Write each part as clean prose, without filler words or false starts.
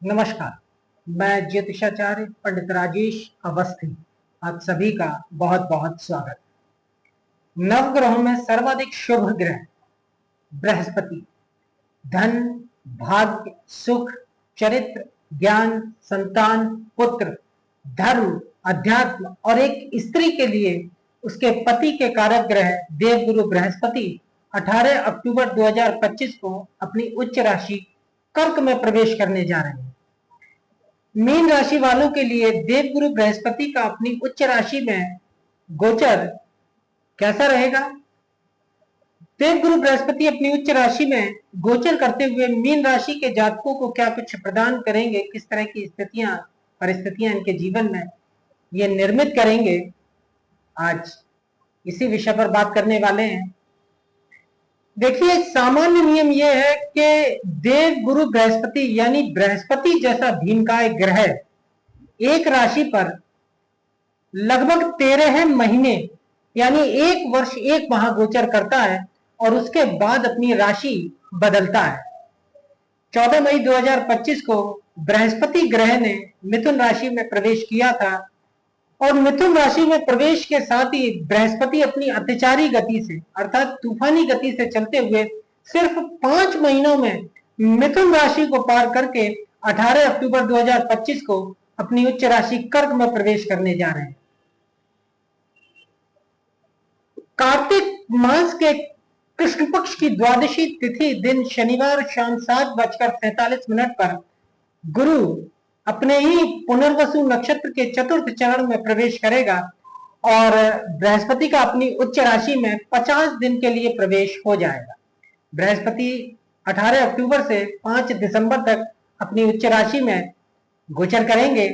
नमस्कार। मैं ज्योतिषाचार्य पंडित राजेश अवस्थी आप सभी का बहुत बहुत स्वागत। नवग्रहों में सर्वाधिक शुभ ग्रह बृहस्पति धन, भाग्य, सुख, चरित्र, ज्ञान, संतान, पुत्र, धर्म, अध्यात्म और एक स्त्री के लिए उसके पति के कारक ग्रह देवगुरु बृहस्पति 18 अक्टूबर 2025 को अपनी उच्च राशि कर्क में प्रवेश करने जा रहे हैं। मीन राशि वालों के लिए देवगुरु बृहस्पति का अपनी उच्च राशि में गोचर कैसा रहेगा? देवगुरु बृहस्पति अपनी उच्च राशि में गोचर करते हुए मीन राशि के जातकों को क्या कुछ प्रदान करेंगे, किस तरह की स्थितियां परिस्थितियां इनके जीवन में ये निर्मित करेंगे, आज इसी विषय पर बात करने वाले हैं। देखिए, सामान्य नियम यह है कि देव गुरु बृहस्पति यानी बृहस्पति जैसा भीमकाय ग्रह एक राशि पर लगभग 13 महीने यानी 1 वर्ष 1 माह गोचर करता है और उसके बाद अपनी राशि बदलता है। 14 मई 2025 को बृहस्पति ग्रह ने मिथुन राशि में प्रवेश किया था और मिथुन राशि में प्रवेश के साथ ही बृहस्पति अपनी अतिचारी गति से अर्थात तूफानी गति से चलते हुए सिर्फ 5 महीनों में मिथुन राशि को पार करके 18 अक्टूबर 2025 को अपनी उच्च राशि कर्क में प्रवेश करने जा रहे हैं। कार्तिक मास के कृष्ण पक्ष की द्वादशी तिथि दिन शनिवार शाम 7:47 पर गुरु अपने ही पुनर्वसु नक्षत्र के चतुर्थ चरण में प्रवेश करेगा और बृहस्पति का अपनी उच्च राशि में 50 दिन के लिए प्रवेश हो जाएगा। बृहस्पति 18 अक्टूबर से 5 दिसंबर तक अपनी उच्च राशि में गोचर करेंगे।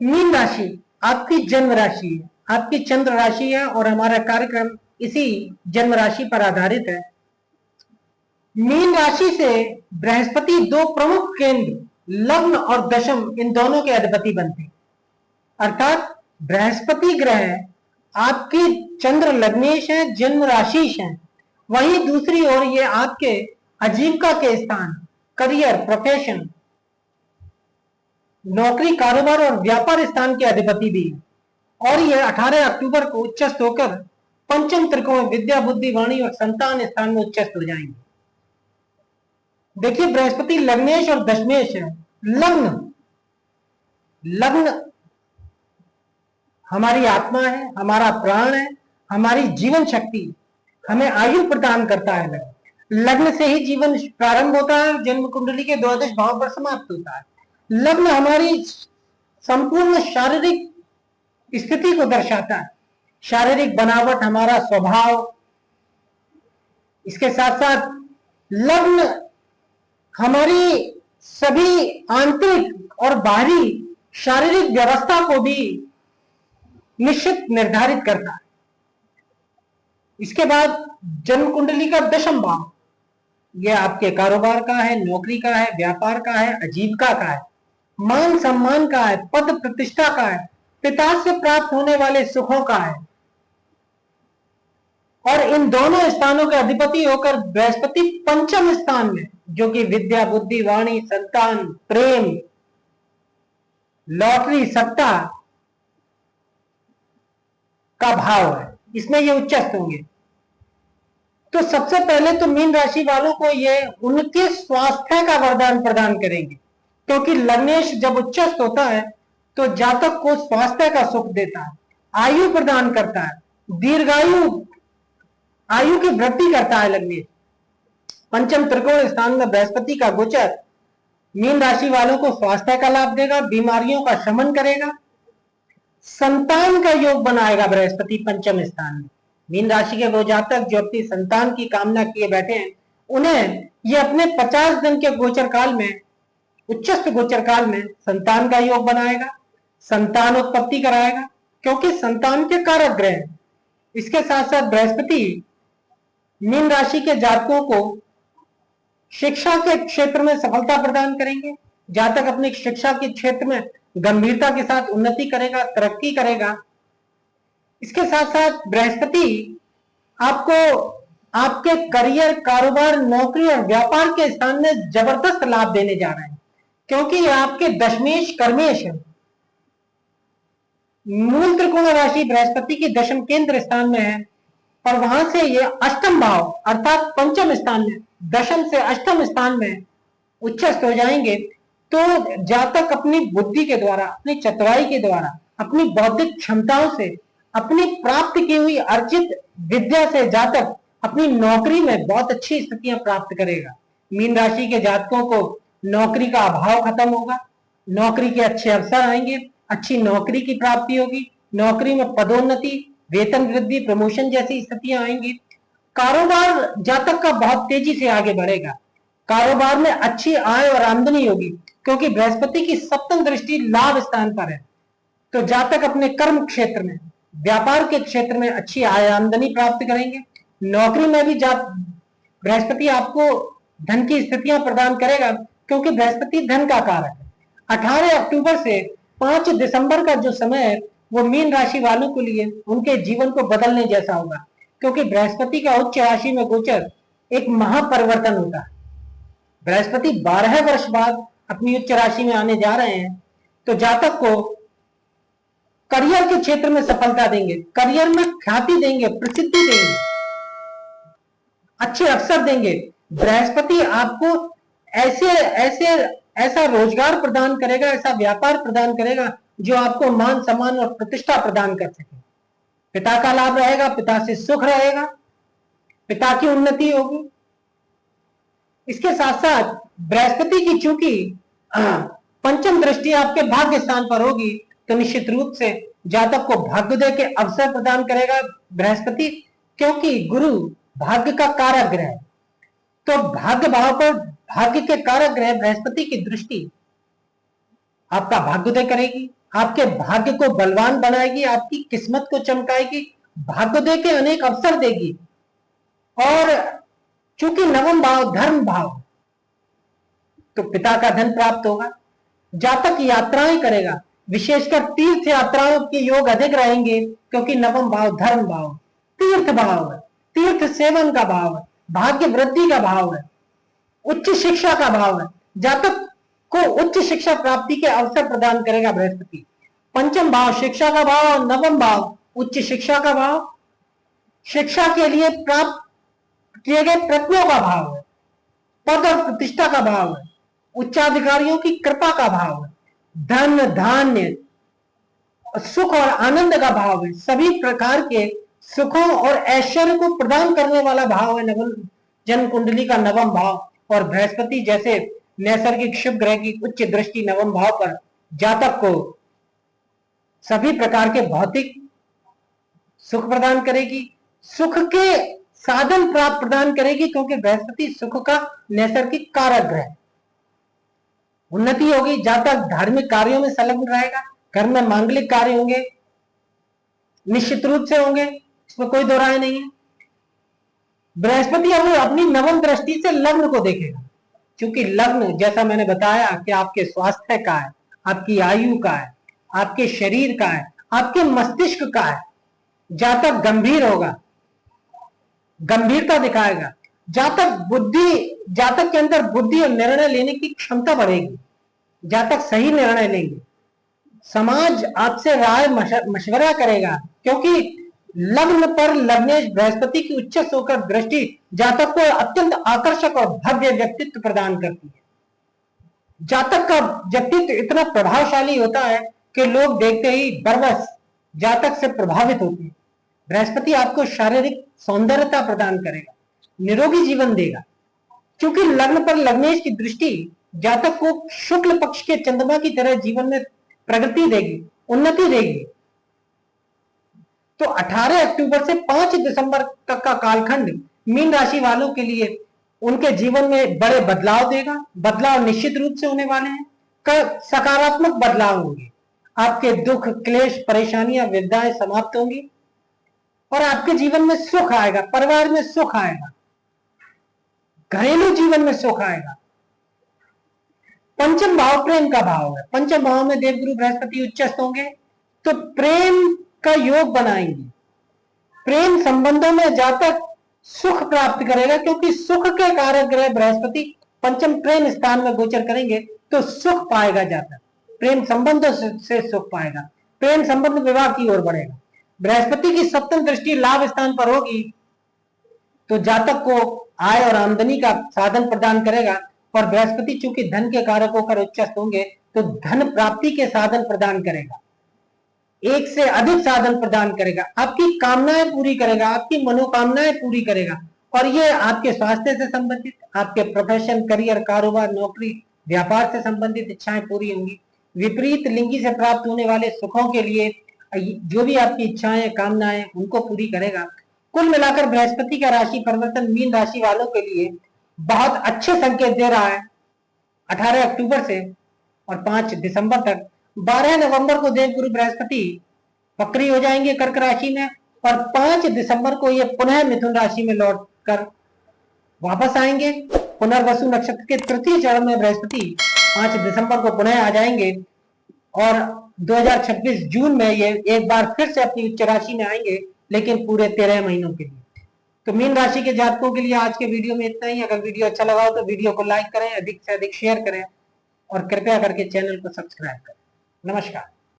मीन राशि आपकी जन्म राशि है, आपकी चंद्र राशि है और हमारा कार्यक्रम इसी जन्म राशि पर आधारित है। मीन राशि से बृहस्पति 2 प्रमुख केंद्र लग्न और दशम इन दोनों के अधिपति बनते हैं, अर्थात बृहस्पति ग्रह आपकी चंद्र लग्नेश है, जन्म राशि है, वहीं दूसरी ओर ये आपके आजीविका के स्थान, करियर, प्रोफेशन, नौकरी, कारोबार और व्यापार स्थान के अधिपति भी है और ये 18 अक्टूबर को उच्चस्थ होकर पंचम त्रिकोण विद्या, बुद्धि, वाणी और संतान स्थान में उच्चस्थ हो जाएंगे। देखिए, बृहस्पति लग्नेश और दशमेश है। लग्न हमारी आत्मा है, हमारा प्राण है, हमारी जीवन शक्ति, हमें आयु प्रदान करता है। लग्न से ही जीवन प्रारंभ होता है, जन्म कुंडली के द्वादश भाव पर समाप्त होता है। लग्न हमारी संपूर्ण शारीरिक स्थिति को दर्शाता है, शारीरिक बनावट, हमारा स्वभाव। इसके साथ साथ लग्न हमारी सभी आंतरिक और बाहरी शारीरिक व्यवस्था को भी निश्चित निर्धारित करता है। इसके बाद जन्म कुंडली का दशम भाव, यह आपके कारोबार का है, नौकरी का है, व्यापार का है, आजीविका का है, मान सम्मान का है, पद प्रतिष्ठा का है, पिता से प्राप्त होने वाले सुखों का है। और इन दोनों स्थानों के अधिपति होकर बृहस्पति पंचम स्थान में, जो कि विद्या, बुद्धि, वाणी, संतान, प्रेम, लॉटरी, सत्ता का भाव है, इसमें ये उच्चस्थ होंगे। तो सबसे पहले तो मीन राशि वालों को ये उनके स्वास्थ्य का वरदान प्रदान करेंगे, क्योंकि लग्नेश जब उच्चस्थ होता है तो जातक को स्वास्थ्य का सुख देता है, आयु प्रदान करता है, दीर्घायु, आयु की वृद्धि करता है। लग्नेश पंचम त्रिकोण स्थान में बृहस्पति का गोचर मीन राशि वालों को स्वास्थ्य का लाभ देगा, बीमारियों का शमन करेगा, संतान का योग बनाएगा। बृहस्पति पंचम स्थान में मीन राशि के वो जातक जो अपनी संतान की कामना किए बैठे हैं, उन्हें ये अपने 50 दिन के गोचर काल में, उच्चस्थ गोचर काल में संतान का योग बनाएगा, संतान उत्पत्ति कराएगा, क्योंकि संतान के कारक ग्रह है। इसके साथ साथ बृहस्पति मीन राशि के जातकों को शिक्षा के क्षेत्र में सफलता प्रदान करेंगे। जातक अपनी शिक्षा के क्षेत्र में गंभीरता के साथ उन्नति करेगा, तरक्की करेगा। इसके साथ साथ बृहस्पति आपको आपके करियर, कारोबार, नौकरी और व्यापार के स्थान में जबरदस्त लाभ देने जा रहे हैं। क्योंकि ये आपके दशमेश कर्मेश है। मूल त्रिकोण राशि बृहस्पति की दशम केंद्र स्थान में है और वहां से ये अष्टम भाव अर्थात पंचम स्थान में, दशम से अष्टम स्थान में उच्चस्थ हो जाएंगे। तो जातक अपनी बुद्धि के द्वारा, अपनी चतुराई के द्वारा, अपनी बौद्धिक क्षमताओं से, अपनी प्राप्त की हुई अर्जित विद्या से जातक अपनी नौकरी में बहुत अच्छी स्थितियां प्राप्त करेगा। मीन राशि के जातकों को नौकरी का अभाव खत्म होगा, नौकरी के अच्छे अवसर आएंगे, अच्छी नौकरी की प्राप्ति होगी, नौकरी में पदोन्नति, वेतन वृद्धि, प्रमोशन जैसी स्थितियां आएंगी। कारोबार जातक का बहुत तेजी से आगे बढ़ेगा, कारोबार में अच्छी आय और आमदनी होगी क्योंकि बृहस्पति की सप्तम दृष्टि लाभ स्थान पर है। तो जातक अपने कर्म क्षेत्र में, व्यापार के क्षेत्र में अच्छी आय आमदनी प्राप्त करेंगे। नौकरी में भी बृहस्पति आपको धन की स्थितियां प्रदान करेगा क्योंकि बृहस्पति धन का कारक है। 18 अक्टूबर से 5 दिसंबर का जो समय है वो मीन राशि वालों के लिए उनके जीवन को बदलने जैसा होगा क्योंकि बृहस्पति का उच्च राशि में गोचर एक महापरिवर्तन होता है। बृहस्पति 12 वर्ष बाद अपनी उच्च राशि में आने जा रहे हैं तो जातक को करियर के क्षेत्र में सफलता देंगे, करियर में ख्याति देंगे, प्रसिद्धि देंगे, अच्छे अवसर देंगे। बृहस्पति आपको ऐसा रोजगार प्रदान करेगा, ऐसा व्यापार प्रदान करेगा जो आपको मान सम्मान और प्रतिष्ठा प्रदान कर सके। पिता का लाभ रहेगा, पिता से सुख रहेगा, पिता की उन्नति होगी। इसके साथ साथ बृहस्पति की चूंकि पंचम दृष्टि आपके भाग्य स्थान पर होगी तो निश्चित रूप से जातक को भाग्योदय के अवसर प्रदान करेगा बृहस्पति, क्योंकि गुरु भाग्य का कारक ग्रह है। तो भाग्य भाव पर भाग्य के कारक ग्रह बृहस्पति की दृष्टि आपका भाग्योदय करेगी, आपके भाग्य को बलवान बनाएगी, आपकी किस्मत को चमकाएगी, भाग्योदय के अनेक अवसर देगी। और चूंकि नवम भाव धर्म भाव तो पिता का धन प्राप्त होगा। जातक यात्राएं करेगा, विशेषकर तीर्थ यात्राओं के योग अधिक रहेंगे क्योंकि नवम भाव धर्म भाव, तीर्थ भाव है, तीर्थ सेवन का भाव है, भाग्य वृद्धि का भाव है, उच्च शिक्षा का भाव है। जातक को उच्च शिक्षा प्राप्ति के अवसर प्रदान करेगा बृहस्पति। पंचम भाव शिक्षा का भाव और नवम भाव उच्च शिक्षा का भाव, शिक्षा के लिए प्राप्त किए गए प्रयत्नों का भाव है, पद और प्रतिष्ठा का भाव है, उच्चाधिकारियों की कृपा का भाव है, धन धान्य सुख और आनंद का भाव है। सभी प्रकार के सुखों और ऐश्वर्य को प्रदान करने वाला भाव है नवम जन्म कुंडली का नवम भाव। और बृहस्पति जैसे नैसर्गिक शुभ ग्रह की उच्च दृष्टि नवम भाव पर जातक को सभी प्रकार के भौतिक सुख प्रदान करेगी, सुख के साधन प्राप्त प्रदान करेगी क्योंकि बृहस्पति सुख का नैसर्गिक कारक ग्रह। उन्नति होगी, जातक धार्मिक कार्यों में संलग्न रहेगा, घर में मांगलिक कार्य होंगे, निश्चित रूप से होंगे, इसमें कोई दो राय नहीं है। बृहस्पति अब अपनी नवम दृष्टि से लग्न को देखेगा, क्योंकि लग्न जैसा मैंने बताया कि आपके स्वास्थ्य का है, आपकी आयु का है, आपके शरीर का है, आपके मस्तिष्क का है। जातक गंभीर होगा, गंभीरता दिखाएगा, जातक के अंदर बुद्धि और निर्णय लेने की क्षमता बढ़ेगी, जातक सही निर्णय लेंगे, समाज आपसे राय मशवरा करेगा क्योंकि लग्न पर लग्नेश बृहस्पति की उच्च होकर दृष्टि जातक को अत्यंत आकर्षक और भव्य व्यक्तित्व प्रदान करती है। जातक का व्यक्तित्व इतना प्रभावशाली होता है कि लोग देखते ही बरबस जातक से प्रभावित होते हैं। बृहस्पति आपको शारीरिक सौंदर्यता प्रदान करेगा, निरोगी जीवन देगा, क्योंकि लग्न पर लग्नेश की दृष्टि जातक को शुक्ल पक्ष के चंद्रमा की तरह जीवन में प्रगति देगी, उन्नति देगी। तो 18 अक्टूबर से 5 दिसंबर तक का कालखंड मीन राशि वालों के लिए उनके जीवन में बड़े बदलाव देगा। बदलाव निश्चित रूप से होने वाले हैं, सकारात्मक बदलाव होंगे। आपके दुख क्लेश परेशानियां विपदाएं समाप्त होंगी और आपके जीवन में सुख आएगा, परिवार में सुख आएगा, घरेलू जीवन में सुख आएगा। पंचम भाव प्रेम का भाव है, पंचम भाव में देवगुरु बृहस्पति उच्चस्थ होंगे तो प्रेम का योग बनाएंगे, प्रेम संबंधों में जातक सुख प्राप्त करेगा क्योंकि सुख के कारक ग्रह बृहस्पति पंचम प्रेम स्थान में गोचर करेंगे तो सुख पाएगा जातक, प्रेम संबंधों से सुख पाएगा, प्रेम संबंध विवाह की ओर बढ़ेगा। बृहस्पति की सप्तम दृष्टि लाभ स्थान पर होगी तो जातक को आय और आमदनी का साधन प्रदान करेगा। और बृहस्पति चूंकि धन के कारक होकर उच्चस्थ होंगे तो धन प्राप्ति के साधन प्रदान करेगा, एक से अधिक साधन प्रदान करेगा, आपकी कामनाएं पूरी करेगा, आपकी मनोकामनाएं पूरी करेगा। और ये आपके स्वास्थ्य से संबंधित, आपके प्रोफेशन, करियर, कारोबार, नौकरी, व्यापार से संबंधित इच्छाएं पूरी होंगी। विपरीत लिंगी से प्राप्त होने वाले सुखों के लिए जो भी आपकी इच्छाएं, कामनाएं, उनको पूरी करेगा। कुल मिलाकर बृहस्पति का राशि परिवर्तन मीन राशि वालों के लिए बहुत अच्छे संकेत दे रहा है 18 अक्टूबर से और 5 दिसंबर तक। 12 नवंबर को देवगुरु बृहस्पति वक्री हो जाएंगे कर्क राशि में और 5 दिसंबर को ये पुनः मिथुन राशि में लौट कर वापस आएंगे। पुनर्वसु नक्षत्र के तृतीय चरण में बृहस्पति 5 दिसंबर को पुनः आ जाएंगे और 2026 जून में ये एक बार फिर से अपनी उच्च राशि में आएंगे, लेकिन पूरे 13 महीनों के लिए। तो मीन राशि के जातकों के लिए आज के वीडियो में इतना ही। अगर वीडियो अच्छा लगा हो तो वीडियो को लाइक करें, अधिक से अधिक शेयर करें और कृपया करके चैनल को सब्सक्राइब करें। नमस्कार।